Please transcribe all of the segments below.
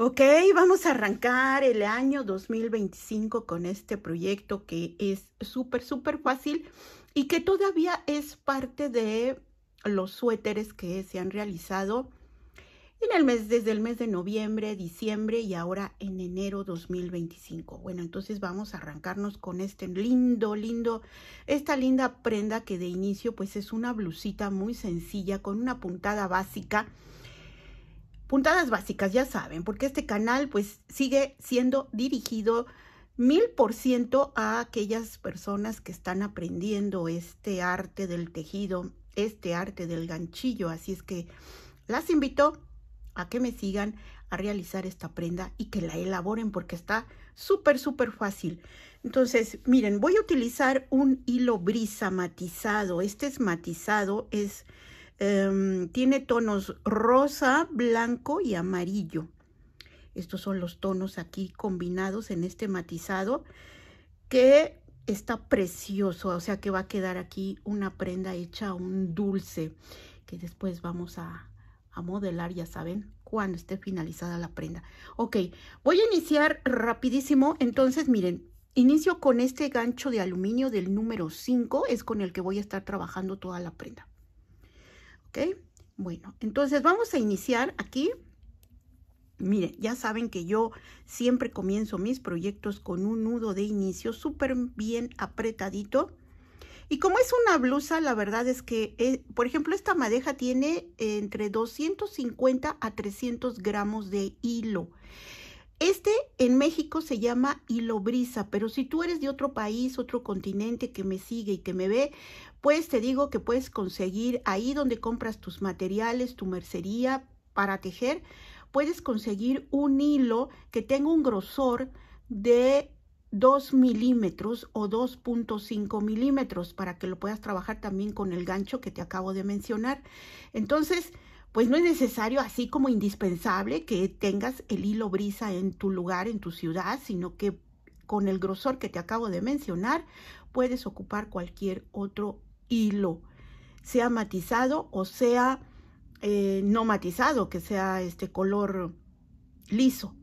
Ok, vamos a arrancar el año 2025 con este proyecto que es súper fácil y que todavía es parte de los suéteres que se han realizado desde el mes de noviembre, diciembre y ahora en enero 2025. Bueno, entonces vamos a arrancarnos con esta linda prenda que de inicio pues es una blusita muy sencilla con una puntada básica. Puntadas básicas, ya saben, porque este canal pues sigue siendo dirigido 1000% a aquellas personas que están aprendiendo este arte del tejido, este arte del ganchillo. Así es que las invito a que me sigan a realizar esta prenda y que la elaboren porque está súper fácil. Entonces, miren, voy a utilizar un hilo brisa matizado. Este es matizado, tiene tonos rosa, blanco y amarillo. Estos son los tonos aquí combinados en este matizado que está precioso. O sea que va a quedar aquí una prenda hecha un dulce que después vamos a modelar, ya saben, cuando esté finalizada la prenda. Ok, voy a iniciar rapidísimo. Entonces, miren, inicio con este gancho de aluminio del número 5. Es con el que voy a estar trabajando toda la prenda. ¿Ok? Bueno, entonces vamos a iniciar aquí. Miren, ya saben que yo siempre comienzo mis proyectos con un nudo de inicio súper bien apretadito. Y como es una blusa, la verdad es que, por ejemplo, esta madeja tiene entre 250 a 300 gramos de hilo. En México se llama hilo brisa, pero si tú eres de otro país, otro continente que me sigue y que me ve, pues te digo que puedes conseguir ahí donde compras tus materiales, tu mercería para tejer, puedes conseguir un hilo que tenga un grosor de 2 milímetros o 2.5 milímetros para que lo puedas trabajar también con el gancho que te acabo de mencionar. Entonces, pues no es necesario, así como indispensable, que tengas el hilo brisa en tu lugar, en tu ciudad, sino que con el grosor que te acabo de mencionar, puedes ocupar cualquier otro hilo, sea matizado o sea no matizado, que sea este color liso,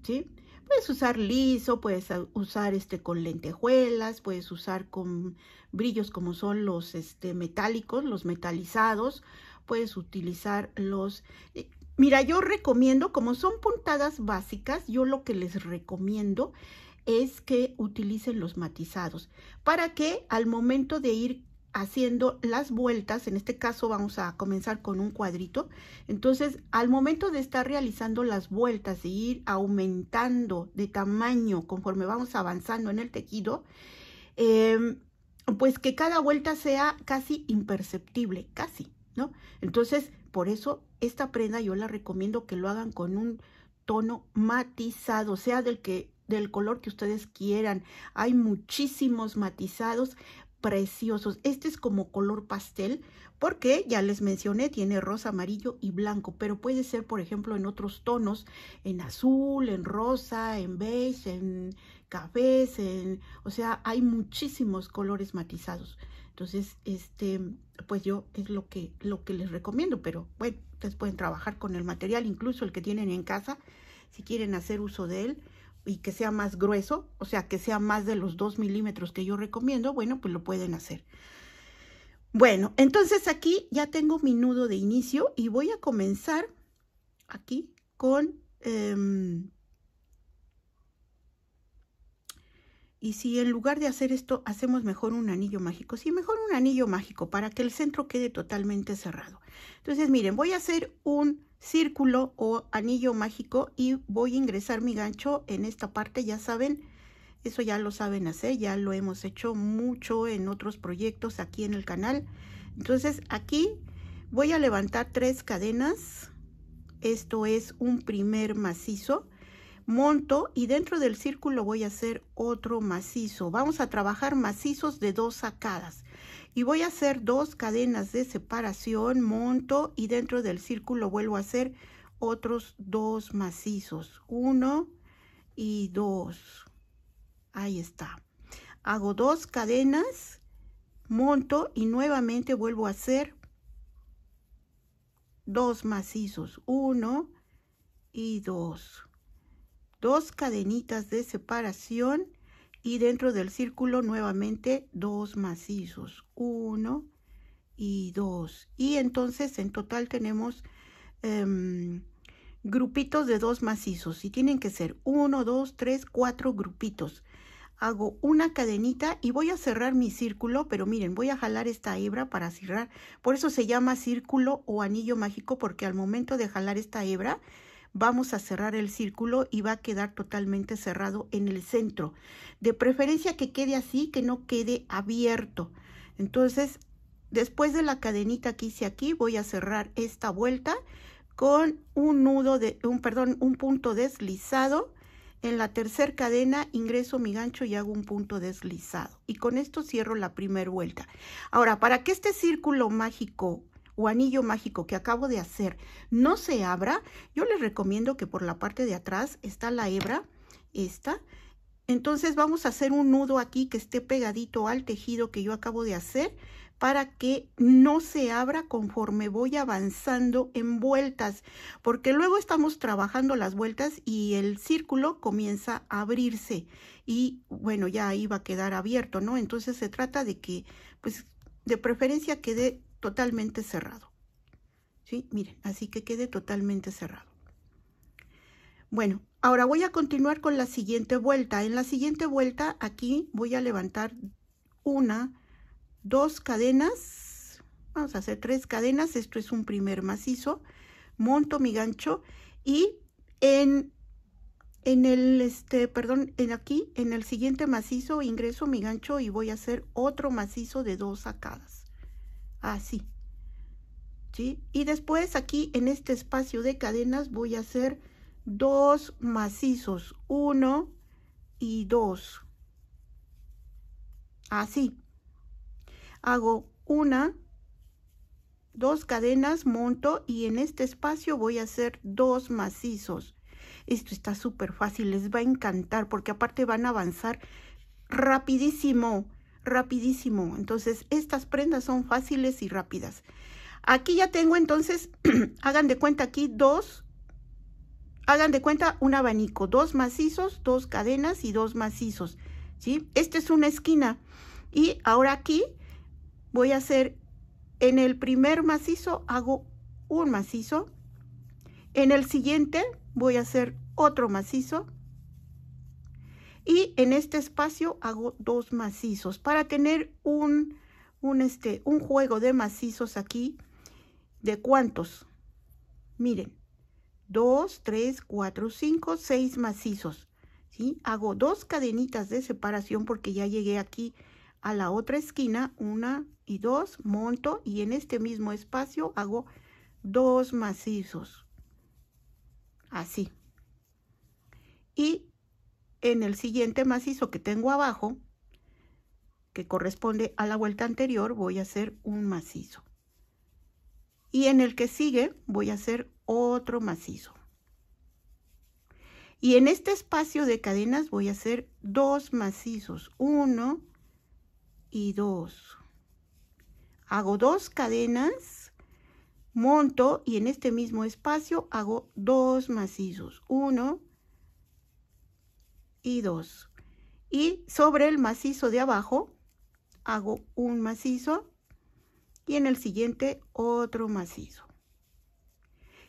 ¿sí? Puedes usar liso, puedes usar con lentejuelas, puedes usar con brillos como son los metálicos, los metalizados, puedes utilizar los... Mira, yo recomiendo, como son puntadas básicas, yo lo que les recomiendo es que utilicen los matizados para que al momento de ir haciendo las vueltas, en este caso vamos a comenzar con un cuadrito, entonces al momento de estar realizando las vueltas y ir aumentando de tamaño conforme vamos avanzando en el tejido, pues que cada vuelta sea casi imperceptible, casi, ¿no? Entonces, por eso esta prenda yo la recomiendo que lo hagan con un tono matizado, sea del color que ustedes quieran. Hay muchísimos matizados preciosos. Este es como color pastel porque ya les mencioné, tiene rosa, amarillo y blanco, pero puede ser, por ejemplo, en otros tonos, en azul, en rosa, en beige, en cafés, o sea, hay muchísimos colores matizados. Entonces, pues yo es lo que les recomiendo, pero bueno, ustedes pueden trabajar con el material, incluso el que tienen en casa, si quieren hacer uso de él y que sea más grueso, o sea, que sea más de los 2 milímetros que yo recomiendo, bueno, pues lo pueden hacer. Bueno, entonces aquí ya tengo mi nudo de inicio y voy a comenzar aquí con... y si en lugar de hacer esto, hacemos mejor un anillo mágico. Sí, mejor un anillo mágico para que el centro quede totalmente cerrado. Entonces, miren, voy a hacer un círculo o anillo mágico y voy a ingresar mi gancho en esta parte. Ya saben, eso ya lo saben hacer, ya lo hemos hecho mucho en otros proyectos aquí en el canal. Entonces, aquí voy a levantar 3 cadenas. Esto es un primer macizo. Monto y dentro del círculo voy a hacer otro macizo. Vamos a trabajar macizos de 2 sacadas y voy a hacer 2 cadenas de separación, monto y dentro del círculo vuelvo a hacer otros 2 macizos, 1 y 2. Ahí está. Hago 2 cadenas, monto y nuevamente vuelvo a hacer 2 macizos, 1 y 2. 2 cadenitas de separación y dentro del círculo nuevamente 2 macizos, 1 y 2. Y entonces en total tenemos grupitos de 2 macizos y tienen que ser 1, 2, 3, 4 grupitos. Hago una cadenita y voy a cerrar mi círculo, pero miren, voy a jalar esta hebra para cerrar. Por eso se llama círculo o anillo mágico, porque al momento de jalar esta hebra vamos a cerrar el círculo y va a quedar totalmente cerrado en el centro. De preferencia que quede así, que no quede abierto. Entonces, después de la cadenita que hice aquí, voy a cerrar esta vuelta con un nudo de un punto deslizado. En la tercera cadena ingreso mi gancho y hago un punto deslizado. Y con esto cierro la primera vuelta. Ahora, para que este círculo mágico o anillo mágico que acabo de hacer no se abra, yo les recomiendo que por la parte de atrás está la hebra, esta. Entonces vamos a hacer un nudo aquí que esté pegadito al tejido que yo acabo de hacer, para que no se abra conforme voy avanzando en vueltas, porque luego estamos trabajando las vueltas y el círculo comienza a abrirse y bueno, ya ahí va a quedar abierto, ¿no? Entonces se trata de que, pues, de preferencia quede totalmente cerrado, ¿sí? Miren, así que quede totalmente cerrado. Bueno, ahora voy a continuar con la siguiente vuelta. En la siguiente vuelta aquí voy a levantar 2 cadenas, vamos a hacer 3 cadenas, esto es un primer macizo, monto mi gancho y en el siguiente macizo ingreso mi gancho y voy a hacer otro macizo de 2 sacadas, así, ¿sí? Y después aquí en este espacio de cadenas voy a hacer 2 macizos, 1 y 2, así. Hago 2 cadenas, monto y en este espacio voy a hacer 2 macizos. Esto está súper fácil, les va a encantar porque aparte van a avanzar rapidísimo, rapidísimo. Entonces estas prendas son fáciles y rápidas. Aquí ya tengo entonces, hagan de cuenta aquí hagan de cuenta un abanico, 2 macizos, 2 cadenas y 2 macizos, ¿sí? Esta es una esquina y ahora aquí voy a hacer, en el primer macizo hago un macizo, en el siguiente voy a hacer otro macizo y en este espacio hago 2 macizos para tener un juego de macizos aquí. ¿De cuántos? Miren, 2, 3, 4, 5, 6 macizos, ¿sí? Hago 2 cadenitas de separación porque ya llegué aquí a la otra esquina, 1 y 2, monto y en este mismo espacio hago 2 macizos, así. Y en el siguiente macizo que tengo abajo, que corresponde a la vuelta anterior, voy a hacer un macizo. Y en el que sigue voy a hacer otro macizo. Y en este espacio de cadenas voy a hacer 2 macizos, 1 y 2. Hago 2 cadenas, monto y en este mismo espacio hago 2 macizos, 1 y 2. Y sobre el macizo de abajo hago un macizo y en el siguiente otro macizo.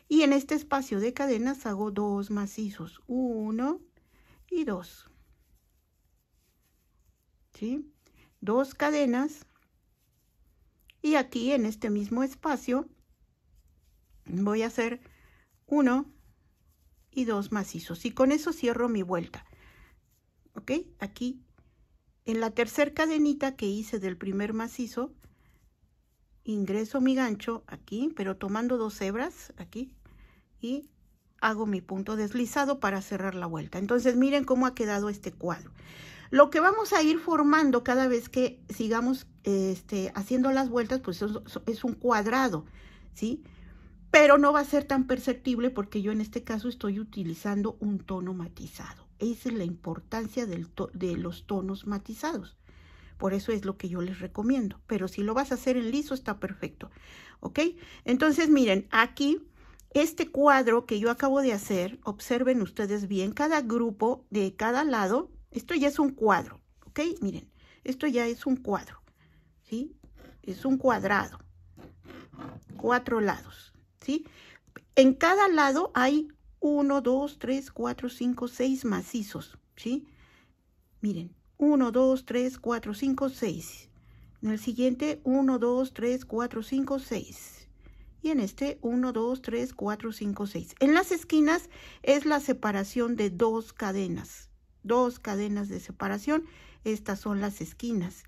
Y en este espacio de cadenas hago 2 macizos, 1 y 2. ¿Sí? 2 cadenas y aquí en este mismo espacio voy a hacer 1 y 2 macizos y con eso cierro mi vuelta. ¿Ok? Aquí en la tercera cadenita que hice del primer macizo ingreso mi gancho aquí, pero tomando 2 hebras aquí y hago mi punto deslizado para cerrar la vuelta. Entonces miren cómo ha quedado este cuadro. Lo que vamos a ir formando cada vez que sigamos haciendo las vueltas, pues es un cuadrado, ¿sí? Pero no va a ser tan perceptible porque yo en este caso estoy utilizando un tono matizado. Esa es la importancia de los tonos matizados. Por eso es lo que yo les recomiendo. Pero si lo vas a hacer en liso está perfecto, ¿ok? Entonces miren, aquí este cuadro que yo acabo de hacer, observen ustedes bien, cada grupo de cada lado, esto ya es un cuadro, ¿ok? Miren, esto ya es un cuadro, ¿sí? Es un cuadrado, 4 lados, ¿sí? En cada lado hay 1, 2, 3, 4, 5, 6 macizos, ¿sí? Miren, 1, 2, 3, 4, 5, 6. En el siguiente, 1, 2, 3, 4, 5, 6. Y en este, 1, 2, 3, 4, 5, 6. En las esquinas es la separación de 2 cadenas. 2 cadenas de separación. Estas son las esquinas.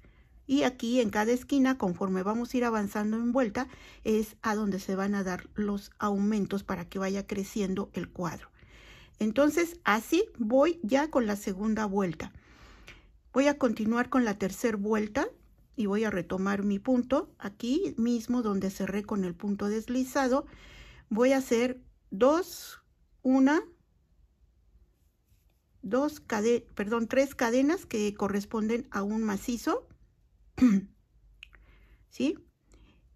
Y aquí en cada esquina, conforme vamos a ir avanzando en vuelta, es a donde se van a dar los aumentos para que vaya creciendo el cuadro. Entonces, así voy ya con la segunda vuelta. Voy a continuar con la tercera vuelta y voy a retomar mi punto. Aquí mismo donde cerré con el punto deslizado, voy a hacer 3 cadenas que corresponden a un macizo. ¿Sí?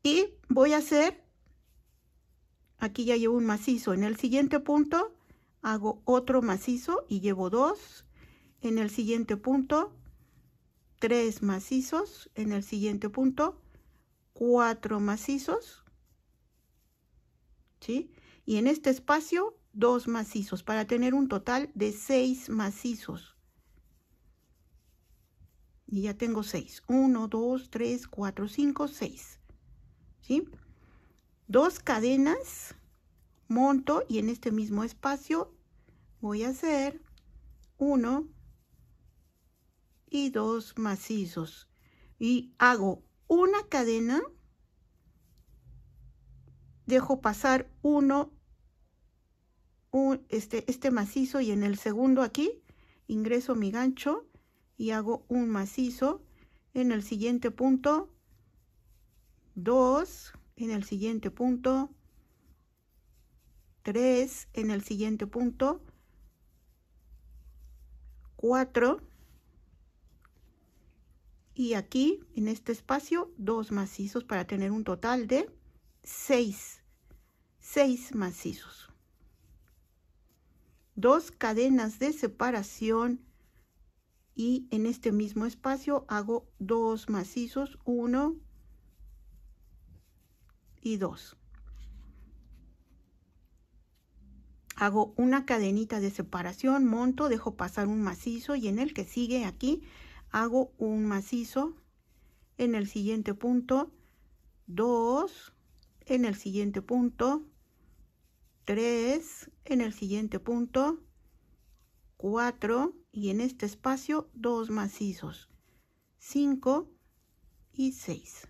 Y voy a hacer, aquí ya llevo un macizo. En el siguiente punto hago otro macizo y llevo 2. En el siguiente punto 3 macizos, en el siguiente punto 4 macizos, ¿sí? Y en este espacio 2 macizos para tener un total de 6 macizos. Y ya tengo 6. 1, 2, 3, 4, 5, 6. ¿Sí? 2 cadenas, monto y en este mismo espacio voy a hacer 1 y 2 macizos. Y hago una cadena, dejo pasar este macizo y en el segundo aquí ingreso mi gancho y hago un macizo. En el siguiente punto 2, en el siguiente punto 3, en el siguiente punto 4 y aquí en este espacio 2 macizos para tener un total de 6 macizos. 2 cadenas de separación y en este mismo espacio hago 2 macizos, 1 y 2. Hago una cadenita de separación, monto, dejo pasar un macizo y en el que sigue aquí hago un macizo. En el siguiente punto 2, en el siguiente punto 3, en el siguiente punto 4 y en este espacio 2 macizos, 5 y 6.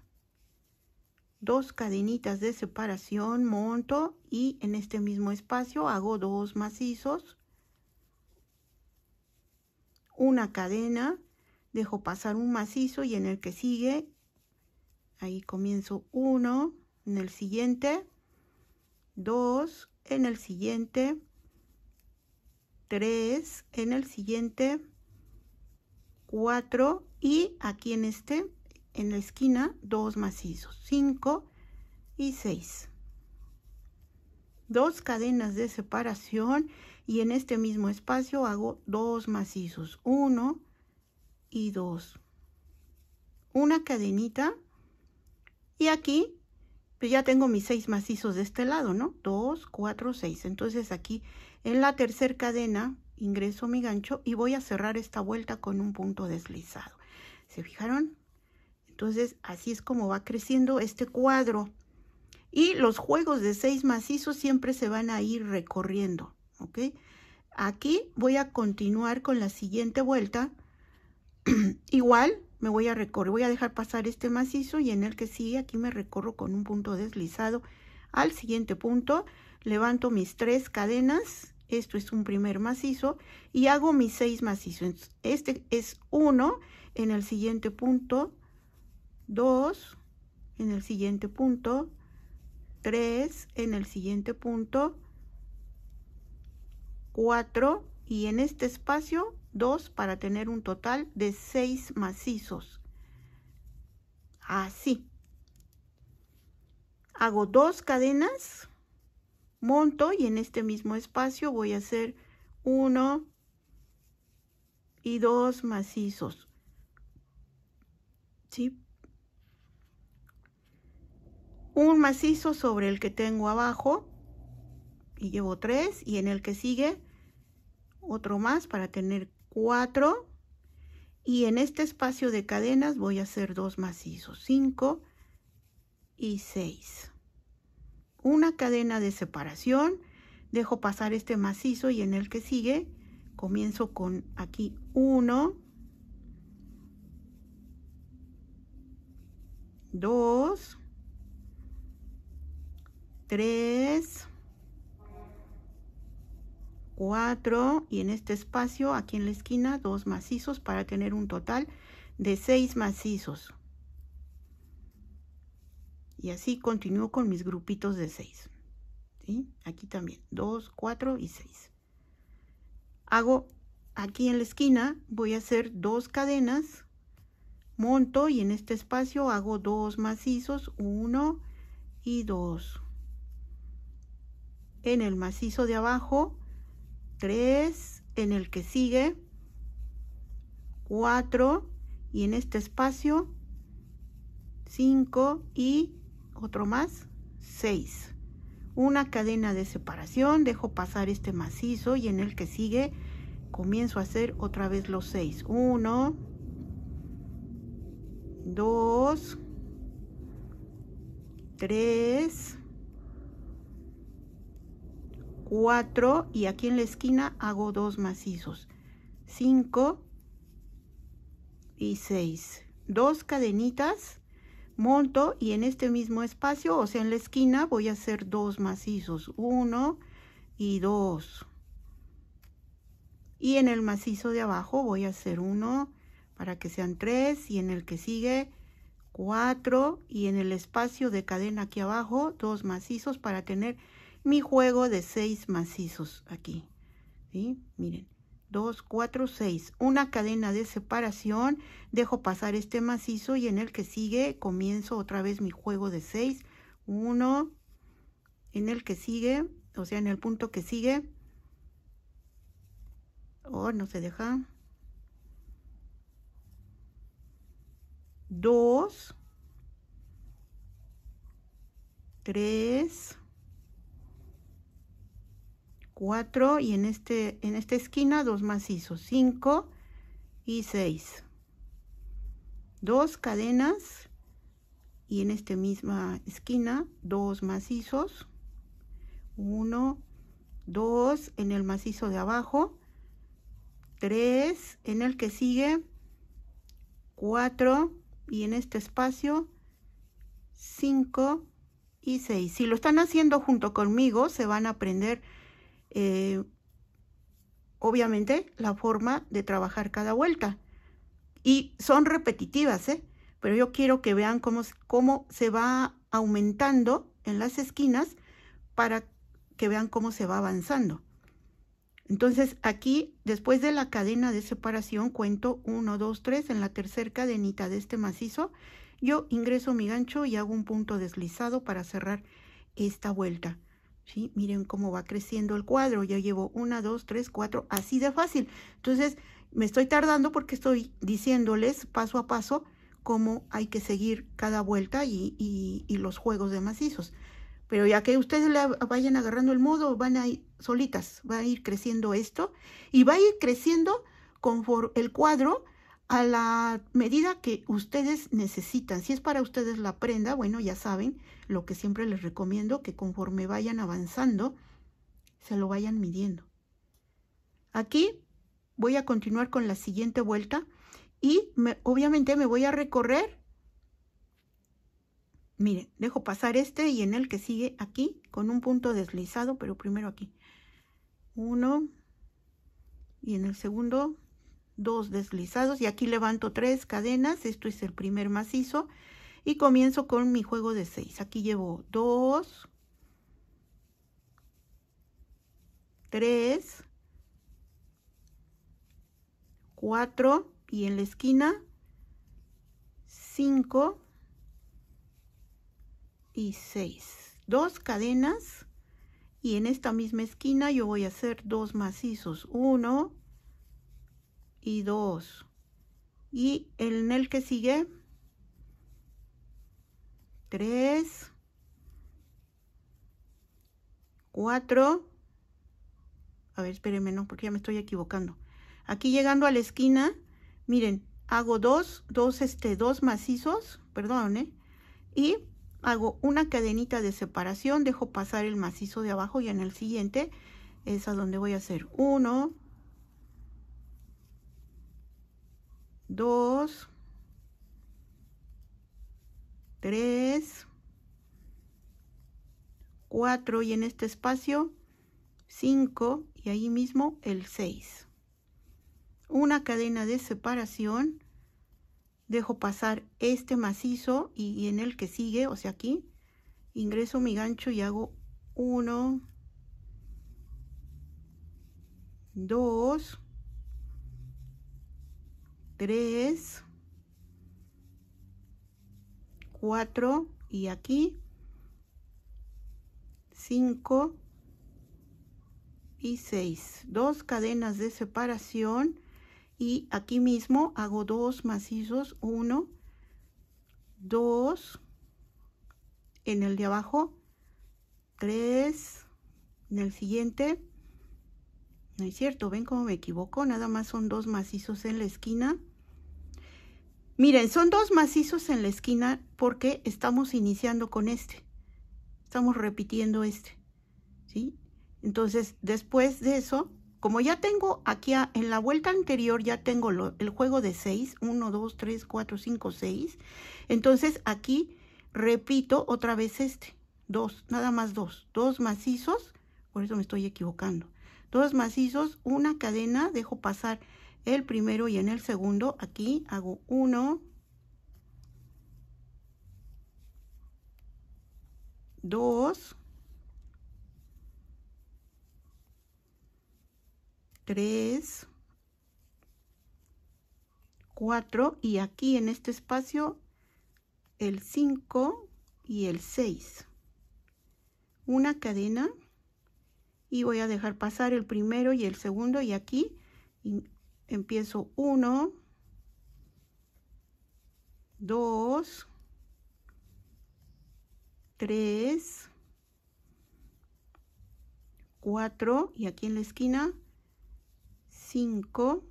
2 cadenitas de separación, monto y en este mismo espacio hago 2 macizos, una cadena, dejo pasar un macizo y en el que sigue, ahí comienzo 1, en el siguiente 2, en el siguiente 3, en el siguiente 4 y aquí en la esquina 2 macizos, 5 y 6. 2 cadenas de separación y en este mismo espacio hago 2 macizos, 1 y 2. Una cadenita y aquí pues ya tengo mis 6 macizos de este lado, ¿no? 2, 4, 6. Entonces aquí en la tercera cadena ingreso mi gancho y voy a cerrar esta vuelta con un punto deslizado. ¿Se fijaron? Entonces así es como va creciendo este cuadro. Y los juegos de 6 macizos siempre se van a ir recorriendo, ¿ok? Aquí voy a continuar con la siguiente vuelta. Igual me voy a recorrer, voy a dejar pasar este macizo y en el que sigue aquí me recorro con un punto deslizado al siguiente punto, levanto mis 3 cadenas, esto es un primer macizo y hago mis 6 macizos. Este es 1, en el siguiente punto 2, en el siguiente punto 3, en el siguiente punto 4 y en este espacio 2 para tener un total de 6 macizos. Así. Hago 2 cadenas, monto y en este mismo espacio voy a hacer 1 y 2 macizos, ¿sí? Un macizo sobre el que tengo abajo y llevo 3, y en el que sigue otro más para tener 4, y en este espacio de cadenas voy a hacer 2 macizos, 5 y 6. Una cadena de separación, dejo pasar este macizo y en el que sigue comienzo con aquí 1, 2, 3, 4 y en este espacio aquí en la esquina 2 macizos para tener un total de 6 macizos. Y así continúo con mis grupitos de 6. ¿Sí? Aquí también 2, 4 y 6. Hago aquí en la esquina, voy a hacer 2 cadenas, monto y en este espacio hago 2 macizos, 1 y 2. En el macizo de abajo 3, en el que sigue 4 y en este espacio 5 y otro más 6. Una cadena de separación, dejo pasar este macizo y en el que sigue comienzo a hacer otra vez los 6. 1, 2, 3, 4 y aquí en la esquina hago 2 macizos, 5 y 6. 2 cadenitas, monto y en este mismo espacio, o sea en la esquina, voy a hacer 2 macizos, 1 y 2. Y en el macizo de abajo voy a hacer 1 para que sean 3 y en el que sigue 4 y en el espacio de cadena aquí abajo 2 macizos para tener mi juego de 6 macizos aquí, ¿sí? Miren, 2, 4, 6. Una cadena de separación, dejo pasar este macizo y en el que sigue comienzo otra vez mi juego de 6. 1, en el que sigue, o sea, en el punto que sigue. Oh, no se deja. 2, 3, 4 y en esta esquina 2 macizos, 5 y 6. 2 cadenas y en esta misma esquina 2 macizos, 1, 2 en el macizo de abajo, 3 en el que sigue, 4 y en este espacio 5 y 6. Si lo están haciendo junto conmigo se van a aprender obviamente la forma de trabajar cada vuelta y son repetitivas, pero yo quiero que vean cómo se va aumentando en las esquinas para que vean cómo se va avanzando. Entonces aquí después de la cadena de separación cuento 1, 2, 3, en la tercera cadenita de este macizo yo ingreso mi gancho y hago un punto deslizado para cerrar esta vuelta. ¿Sí? Miren cómo va creciendo el cuadro, ya llevo 1, 2, 3, 4, así de fácil. Entonces me estoy tardando porque estoy diciéndoles paso a paso cómo hay que seguir cada vuelta y los juegos de macizos. Pero ya que ustedes le vayan agarrando el modo, van a ir solitas, va a ir creciendo esto y va a ir creciendo conforme el cuadro a la medida que ustedes necesitan. Si es para ustedes la prenda, bueno, ya saben, lo que siempre les recomiendo, que conforme vayan avanzando, se lo vayan midiendo. Aquí voy a continuar con la siguiente vuelta y obviamente me voy a recorrer. Miren, dejo pasar este y en el que sigue aquí con un punto deslizado, pero primero aquí. 1 y en el segundo 2 deslizados y aquí levanto 3 cadenas. Esto es el primer macizo y comienzo con mi juego de 6. Aquí llevo 2, 3, 4 y en la esquina 5 y 6. 2 cadenas y en esta misma esquina yo voy a hacer 2 macizos, 1 y 2, y en el que sigue 3, 4, a ver, espérenme, no, porque ya me estoy equivocando. Aquí llegando a la esquina, miren, hago dos macizos, perdón, y hago una cadenita de separación, dejo pasar el macizo de abajo y en el siguiente es a donde voy a hacer 1, 2, 3, 4 y en este espacio 5 y ahí mismo el 6. Una cadena de separación, dejo pasar este macizo y en el que sigue, o sea aquí, ingreso mi gancho y hago 1, 2, 3, 4 y aquí 5 y 6. 2 cadenas de separación y aquí mismo hago 2 macizos, 1, 2, en el de abajo 3, en el siguiente, no es cierto, ven cómo me equivoco, nada más son 2 macizos en la esquina. Miren, son 2 macizos en la esquina porque estamos iniciando con este, estamos repitiendo este, ¿sí? Entonces, después de eso, como ya tengo aquí en la vuelta anterior, ya tengo el juego de 6, 1, 2, 3, 4, 5, 6. Entonces, aquí repito otra vez este, 2, nada más 2 macizos, por eso me estoy equivocando. 2 macizos, una cadena, dejo pasar el primero y en el segundo, aquí hago 1, 2, 3, 4 y aquí en este espacio el 5 y el 6. Una cadena y voy a dejar pasar el primero y el segundo y aquí empiezo 1, 2, 3, 4 y aquí en la esquina 5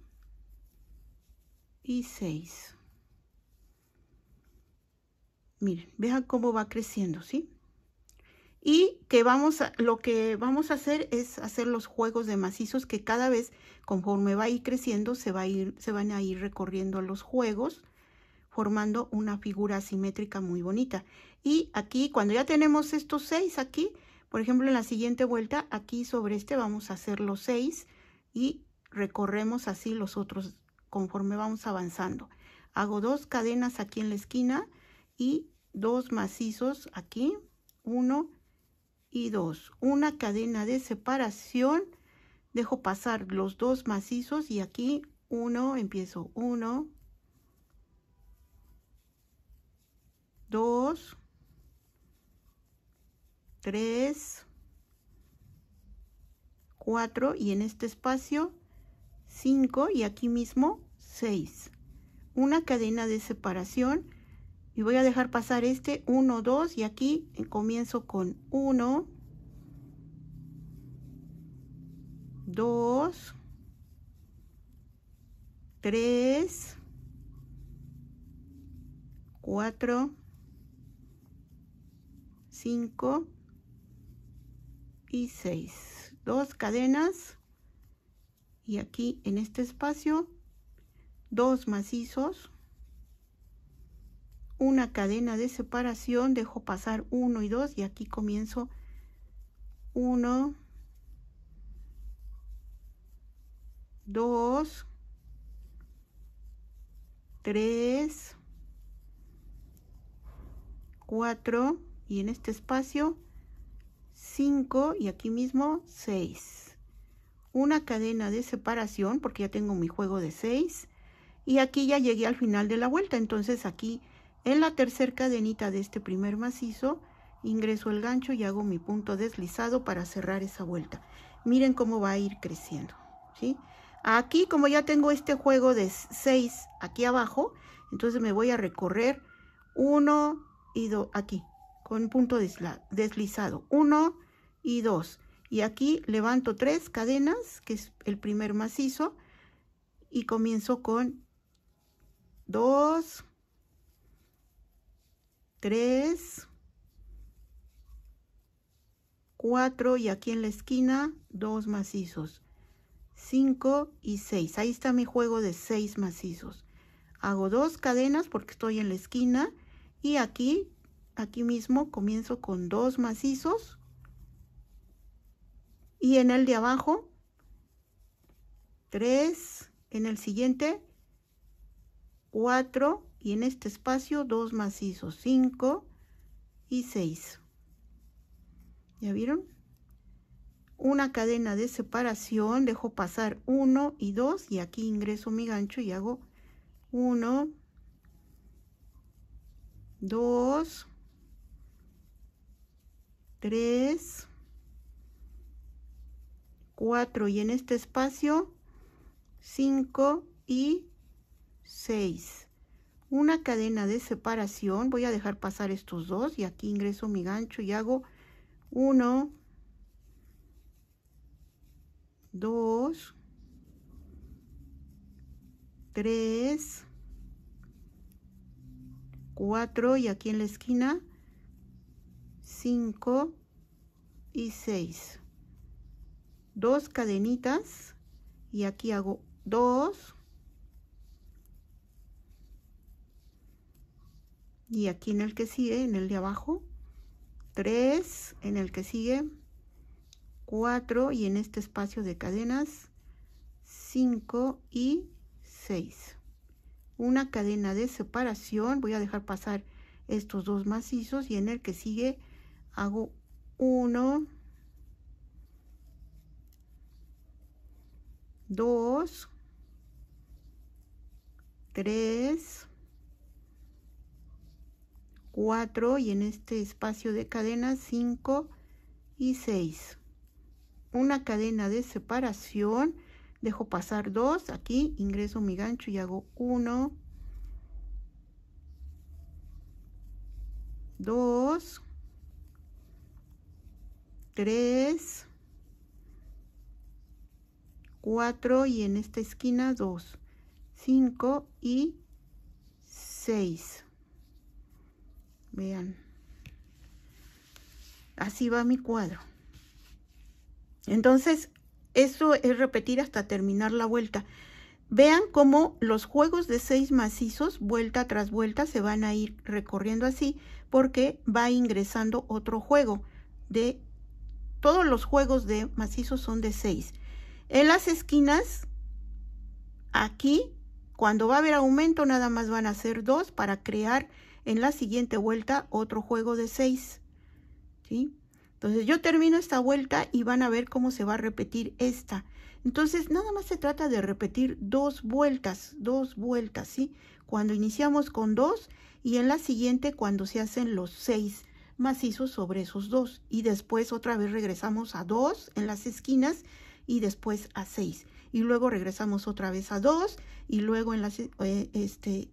y 6. Miren, vean cómo va creciendo, ¿sí? Y que lo que vamos a hacer es hacer los juegos de macizos que cada vez, conforme va a ir creciendo, se van a ir recorriendo los juegos, formando una figura asimétrica muy bonita. Y aquí, cuando ya tenemos estos 6 aquí, por ejemplo, en la siguiente vuelta, aquí sobre este vamos a hacer los 6 y recorremos así los otros conforme vamos avanzando. Hago 2 cadenas aquí en la esquina y 2 macizos aquí, 1 y 2. Una cadena de separación, dejo pasar los 2 macizos y aquí 1, empiezo 1, 2, 3, 4 y en este espacio 5 y aquí mismo 6. Una cadena de separación y voy a dejar pasar este 1, 2 y aquí comienzo con 1, 2, 3, 4, 5 y 6. 2 cadenas y aquí en este espacio 2 macizos, una cadena de separación, dejo pasar 1 y 2 y aquí comienzo 1, 2, 3, 4 y en este espacio 5 y aquí mismo 6. Una cadena de separación porque ya tengo mi juego de 6 y aquí ya llegué al final de la vuelta. Entonces aquí en la tercera cadenita de este primer macizo ingreso el gancho y hago mi punto deslizado para cerrar esa vuelta. Miren cómo va a ir creciendo, ¿sí? Aquí, como ya tengo este juego de 6 aquí abajo, entonces me voy a recorrer 1 y 2 aquí, con punto deslizado, 1 y 2. Y aquí levanto 3 cadenas, que es el primer macizo, y comienzo con 2, 3, 4 y aquí en la esquina 2 macizos, 5 y 6. Ahí está mi juego de 6 macizos. Hago 2 cadenas porque estoy en la esquina y aquí mismo comienzo con 2 macizos y en el de abajo 3, en el siguiente 4 y en este espacio 2 macizos, 5 y 6. ¿Ya vieron? Una cadena de separación, dejo pasar 1 y 2 y aquí ingreso mi gancho y hago 1, 2, 3, 4 y en este espacio 5 y 6. Una cadena de separación, voy a dejar pasar estos dos y aquí ingreso mi gancho y hago 1, 2, 3, 4 y aquí en la esquina 5 y 6. 2 cadenitas y aquí hago 2 y aquí en el que sigue, en el de abajo 3, en el que sigue 4 y en este espacio de cadenas 5 y 6. Una cadena de separación, voy a dejar pasar estos dos macizos y en el que sigue hago 1, 2, 3, 4 y en este espacio de cadenas 5 y 6. Una cadena de separación, dejo pasar 2, aquí ingreso mi gancho y hago 1, 2, 3, 4 y en esta esquina 2, 5 y 6. Vean, así va mi cuadro. Entonces, eso es repetir hasta terminar la vuelta. Vean cómo los juegos de 6 macizos, vuelta tras vuelta, se van a ir recorriendo así, porque va ingresando otro juego. Todos los juegos de macizos son de 6. En las esquinas, aquí, cuando va a haber aumento, nada más van a ser 2 para crear en la siguiente vuelta otro juego de 6. ¿Sí? Entonces yo termino esta vuelta y van a ver cómo se va a repetir esta. Entonces nada más se trata de repetir 2 vueltas, ¿sí? Cuando iniciamos con 2 y en la siguiente cuando se hacen los 6 macizos sobre esos 2. Y después otra vez regresamos a 2 en las esquinas y después a 6. Y luego regresamos otra vez a 2 y luego en las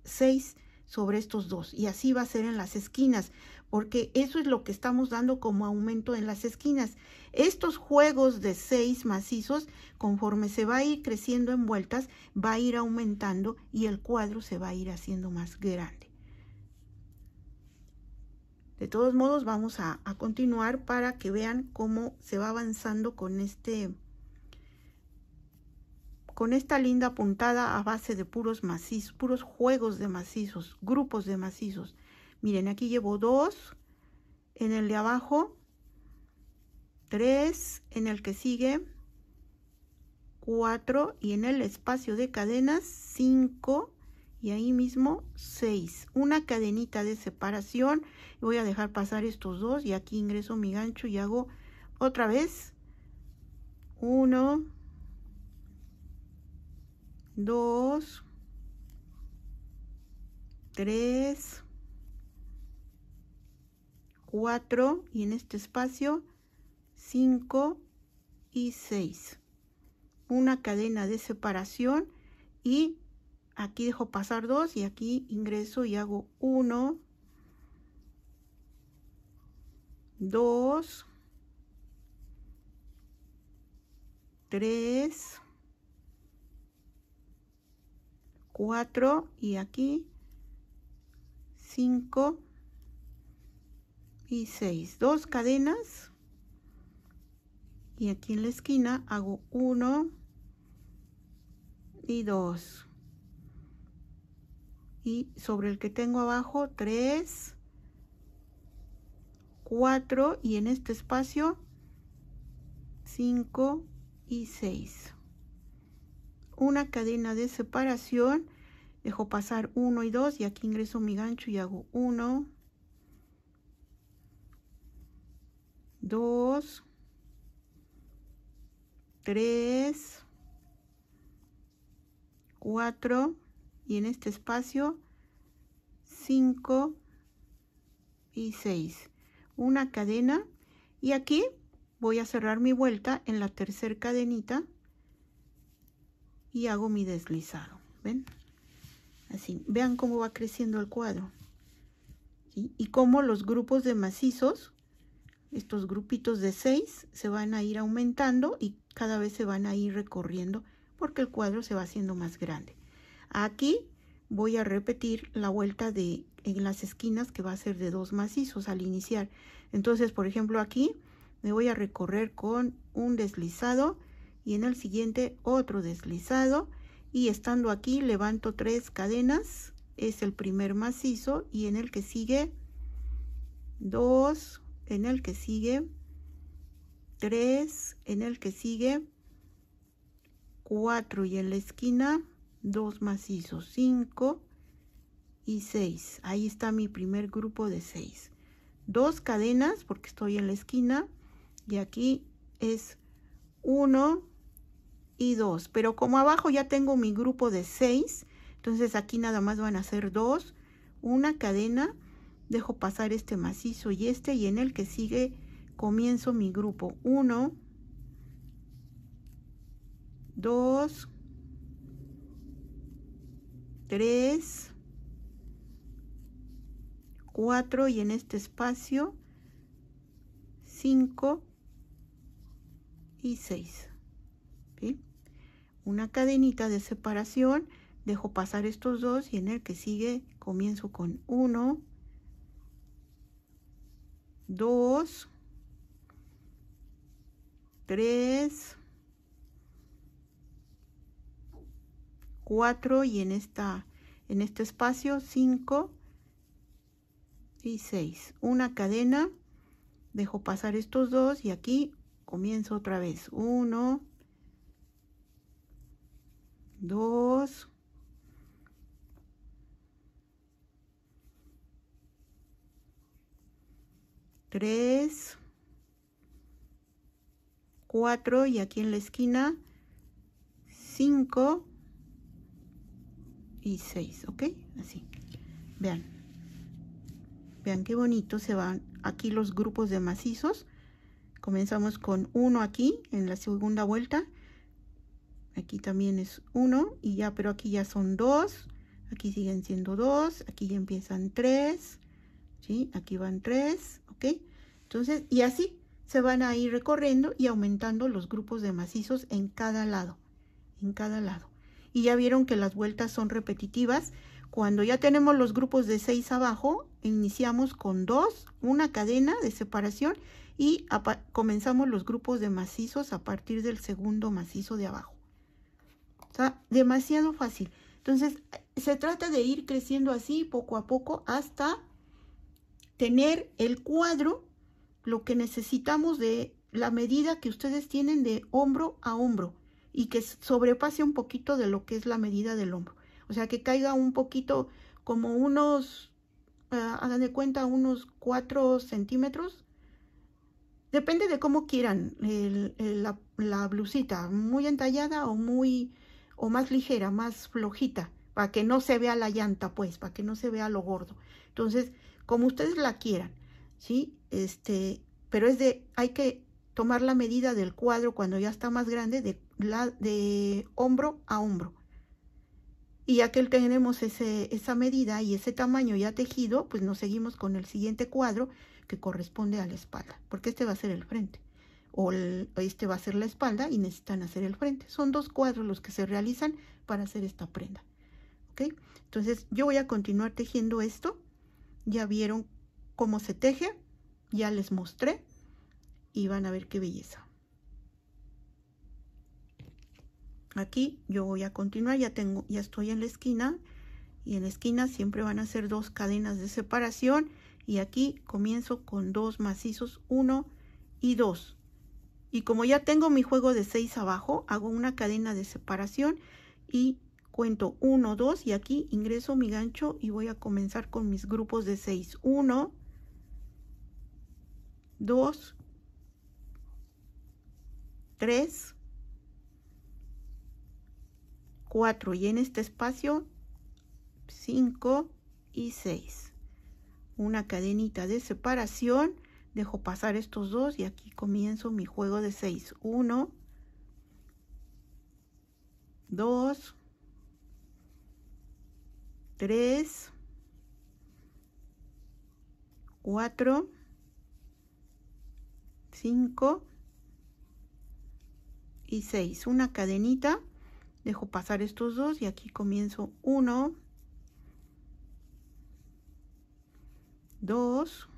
6 sobre estos 2. Y así va a ser en las esquinas, porque eso es lo que estamos dando como aumento en las esquinas. Estos juegos de 6 macizos, conforme se va a ir creciendo en vueltas, va a ir aumentando y el cuadro se va a ir haciendo más grande. De todos modos, vamos a continuar para que vean cómo se va avanzando con esta linda puntada a base de puros macizos, puros juegos de macizos, grupos de macizos. Miren, aquí llevo 2, en el de abajo 3, en el que sigue 4 y en el espacio de cadenas 5 y ahí mismo 6. Una cadenita de separación. Voy a dejar pasar estos dos y aquí ingreso mi gancho y hago otra vez 1, 2, 3, 4 y en este espacio 5 y 6. Una cadena de separación y aquí dejo pasar 2 y aquí ingreso y hago 1, 2, 3, 4 y aquí 5 y 6. 2 cadenas y aquí en la esquina hago 1 y 2 y sobre el que tengo abajo 3, 4 y en este espacio 5 y 6. Una cadena de separación, dejo pasar 1 y 2 y aquí ingreso mi gancho y hago 1, 2, 3, 4 y en este espacio 5 y 6. Una cadena y aquí voy a cerrar mi vuelta en la tercera cadenita y hago mi deslizado. ¿Ven? Así, vean cómo va creciendo el cuadro, ¿sí? Y cómo los grupos de macizos, estos grupitos de 6, se van a ir aumentando y cada vez se van a ir recorriendo porque el cuadro se va haciendo más grande. Aquí voy a repetir la vuelta en las esquinas, que va a ser de 2 macizos al iniciar. Entonces, por ejemplo, aquí me voy a recorrer con un deslizado y en el siguiente otro deslizado y estando aquí levanto 3 cadenas, es el primer macizo y en el que sigue 2, en el que sigue 3, en el que sigue 4 y en la esquina 2 macizos, 5 y 6. Ahí está mi primer grupo de 6. 2 cadenas porque estoy en la esquina y aquí es 1 y 2, pero como abajo ya tengo mi grupo de 6, entonces aquí nada más van a ser 2, una cadena, dejo pasar este macizo y en el que sigue comienzo mi grupo 1, 2, 3, 4 y en este espacio 5 y 6. ¿Sí? Una cadenita de separación, dejo pasar estos 2 y en el que sigue comienzo con 1, 2, 3, 4 y en este espacio 5 y 6. Una cadena, dejo pasar estos 2 y aquí comienzo otra vez 1, 2, 3, 4 y aquí en la esquina 5 y 6, ¿ok? Así, vean qué bonito se van aquí los grupos de macizos. Comenzamos con 1 aquí en la segunda vuelta, aquí también es 1 y ya, pero aquí ya son 2, aquí siguen siendo 2, aquí ya empiezan 3, ¿sí? Aquí van 3, ¿ok? Entonces, y así se van a ir recorriendo y aumentando los grupos de macizos en cada lado, Y ya vieron que las vueltas son repetitivas. Cuando ya tenemos los grupos de 6 abajo, iniciamos con 2, una cadena de separación y comenzamos los grupos de macizos a partir del segundo macizo de abajo. O sea, demasiado fácil. Entonces, se trata de ir creciendo así poco a poco hasta tener el cuadro, lo que necesitamos de la medida que ustedes tienen de hombro a hombro y que sobrepase un poquito de lo que es la medida del hombro. O sea, que caiga un poquito como unos, hagan de cuenta, unos 4 centímetros. Depende de cómo quieran la blusita, muy entallada o más ligera, más flojita, para que no se vea la llanta, pues, para que no se vea lo gordo. Entonces, como ustedes la quieran, ¿sí? pero hay que tomar la medida del cuadro cuando ya está más grande, de hombro a hombro. Y ya que tenemos esa medida y ese tamaño ya tejido, pues nos seguimos con el siguiente cuadro que corresponde a la espalda, porque este va a ser el frente, o este va a ser la espalda y necesitan hacer el frente. Son 2 cuadros los que se realizan para hacer esta prenda. ¿Ok? Entonces yo voy a continuar tejiendo esto. Ya vieron cómo se teje, ya les mostré y van a ver qué belleza. Aquí yo voy a continuar, ya estoy en la esquina, y en la esquina siempre van a ser 2 cadenas de separación, y aquí comienzo con 2 macizos, 1 y 2. Y como ya tengo mi juego de 6 abajo, hago una cadena de separación y cuento 1, 2, y aquí ingreso mi gancho y voy a comenzar con mis grupos de 6. 1, 2, 3, 4, y en este espacio 5 y 6. Una cadenita de separación, dejo pasar estos 2 y aquí comienzo mi juego de 6. 1, 2, 3, 4, 5 y 6. Una cadenita, dejo pasar estos 2 y aquí comienzo 1, 2,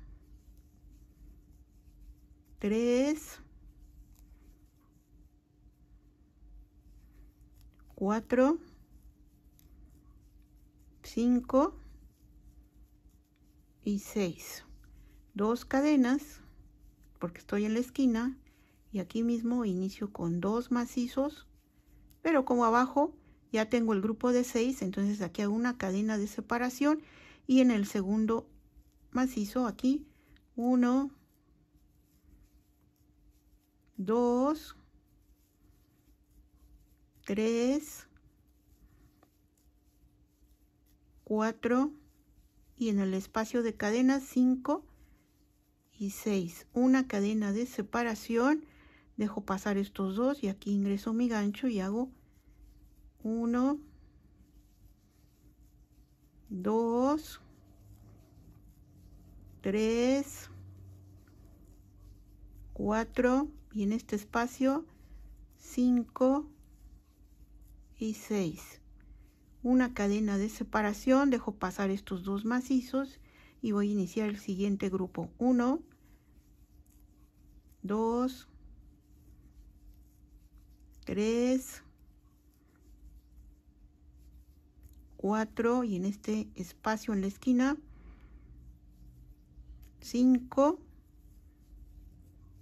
3, 4, 5 y 6. 2 cadenas, porque estoy en la esquina, y aquí mismo inicio con 2 macizos, pero como abajo ya tengo el grupo de 6, entonces aquí hago una cadena de separación, y en el segundo macizo aquí 1, 2, 3, 4, y en el espacio de cadenas 5 y 6. Una cadena de separación, dejo pasar estos 2 y aquí ingreso mi gancho y hago 1, 2, 3, 4, y en este espacio 5 y 6. Una cadena de separación, dejo pasar estos 2 macizos y voy a iniciar el siguiente grupo. 1, 2, 3, 4, y en este espacio en la esquina 5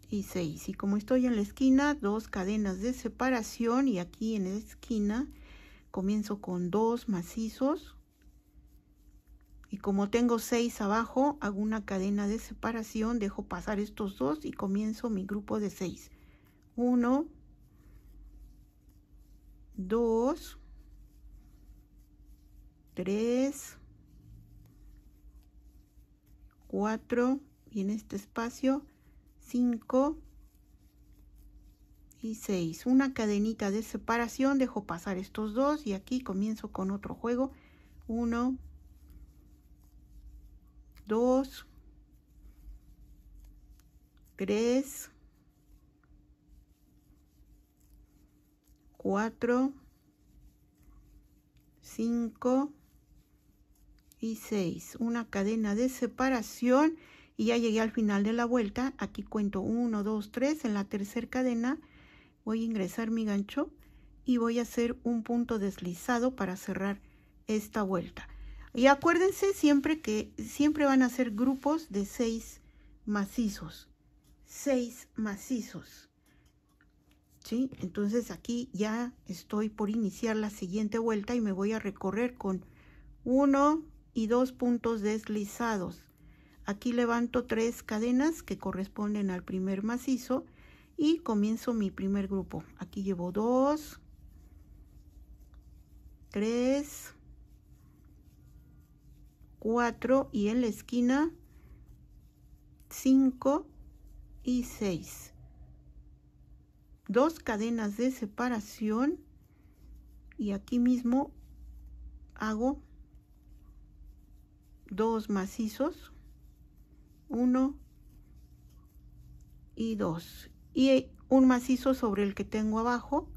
y 6. Y como estoy en la esquina, 2 cadenas de separación, y aquí en la esquina comienzo con 2 macizos, y como tengo 6 abajo, hago una cadena de separación, dejo pasar estos 2 y comienzo mi grupo de 6. 1, 2, 3, 4, y en este espacio 5 y 6. Una cadenita de separación, dejo pasar estos 2 y aquí comienzo con otro juego. 1, 2, 3, 4, 5 y 6. Una cadena de separación y ya llegué al final de la vuelta. Aquí cuento 1, 2, 3. En la tercera cadena voy a ingresar mi gancho y voy a hacer un punto deslizado para cerrar esta vuelta. Y acuérdense siempre que siempre van a ser grupos de 6 macizos. 6 macizos. ¿Sí? Entonces aquí ya estoy por iniciar la siguiente vuelta y me voy a recorrer con 1 y 2 puntos deslizados. Aquí levanto 3 cadenas que corresponden al primer macizo y comienzo mi primer grupo. Aquí llevo 2, 3, 4 y en la esquina 5 y 6. 2 cadenas de separación y aquí mismo hago 2 macizos, 1 y 2, y un macizo sobre el que tengo abajo,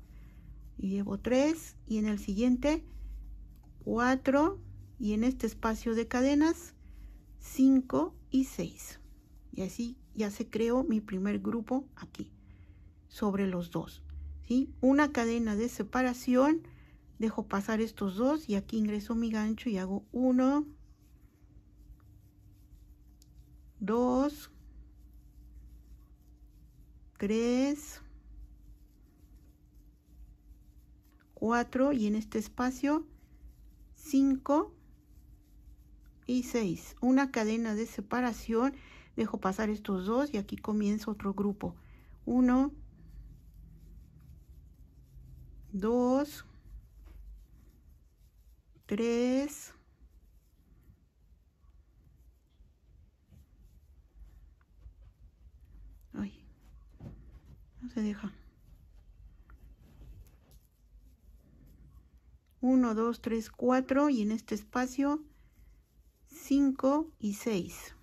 y llevo 3, y en el siguiente 4, y en este espacio de cadenas 5 y 6, y así ya se creó mi primer grupo aquí sobre los dos, ¿sí? Una cadena de separación, dejo pasar estos dos y aquí ingreso mi gancho y hago 1, 2, 3, 4 y en este espacio 5 y 6. Una cadena de separación, dejo pasar estos dos y aquí comienzo otro grupo. 1, 2, 3, 1, 2, 3, 4 y en este espacio 5 y 6.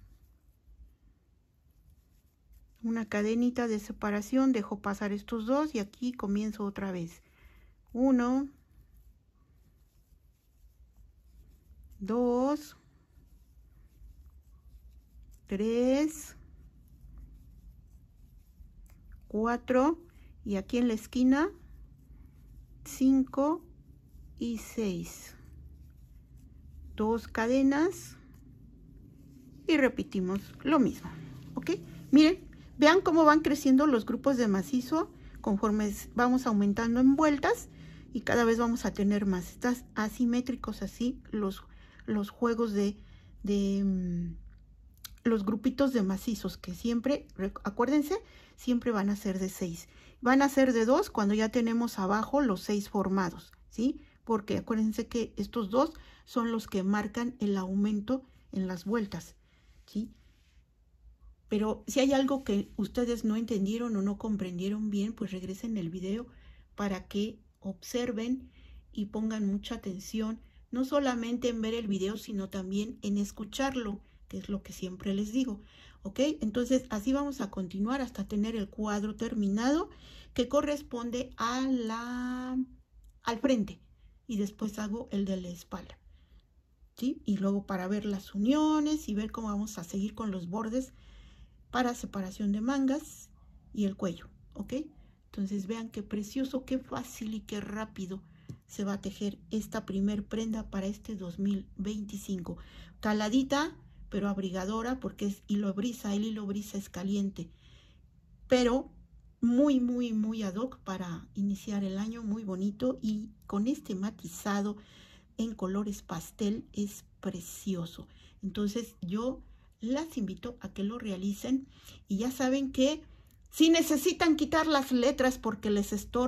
Una cadenita de separación, dejo pasar estos dos y aquí comienzo otra vez. 1, 2, 3, 4 y aquí en la esquina 5 y 6. 2 cadenas y repetimos lo mismo, ¿ok? Miren, vean cómo van creciendo los grupos de macizo conforme vamos aumentando en vueltas y cada vez vamos a tener más. Están asimétricos así los juegos de los grupitos de macizos que siempre, acuérdense, siempre van a ser de 6. Van a ser de 2 cuando ya tenemos abajo los 6 formados, ¿sí? Porque acuérdense que estos dos son los que marcan el aumento en las vueltas, ¿sí? Pero si hay algo que ustedes no entendieron o no comprendieron bien, pues regresen el video para que observen y pongan mucha atención, no solamente en ver el video, sino también en escucharlo, que es lo que siempre les digo, ¿ok? Entonces, así vamos a continuar hasta tener el cuadro terminado que corresponde a al frente y después hago el de la espalda, ¿sí? Y luego para ver las uniones y ver cómo vamos a seguir con los bordes para separación de mangas y el cuello, ¿ok? Entonces vean qué precioso, qué fácil y qué rápido se va a tejer esta primer prenda para este 2025. Caladita, pero abrigadora porque es hilo brisa, el hilo brisa es caliente, pero muy, muy, muy ad hoc para iniciar el año, muy bonito y con este matizado en colores pastel es precioso. Entonces yo las invito a que lo realicen y ya saben que si necesitan quitar las letras porque les estorba,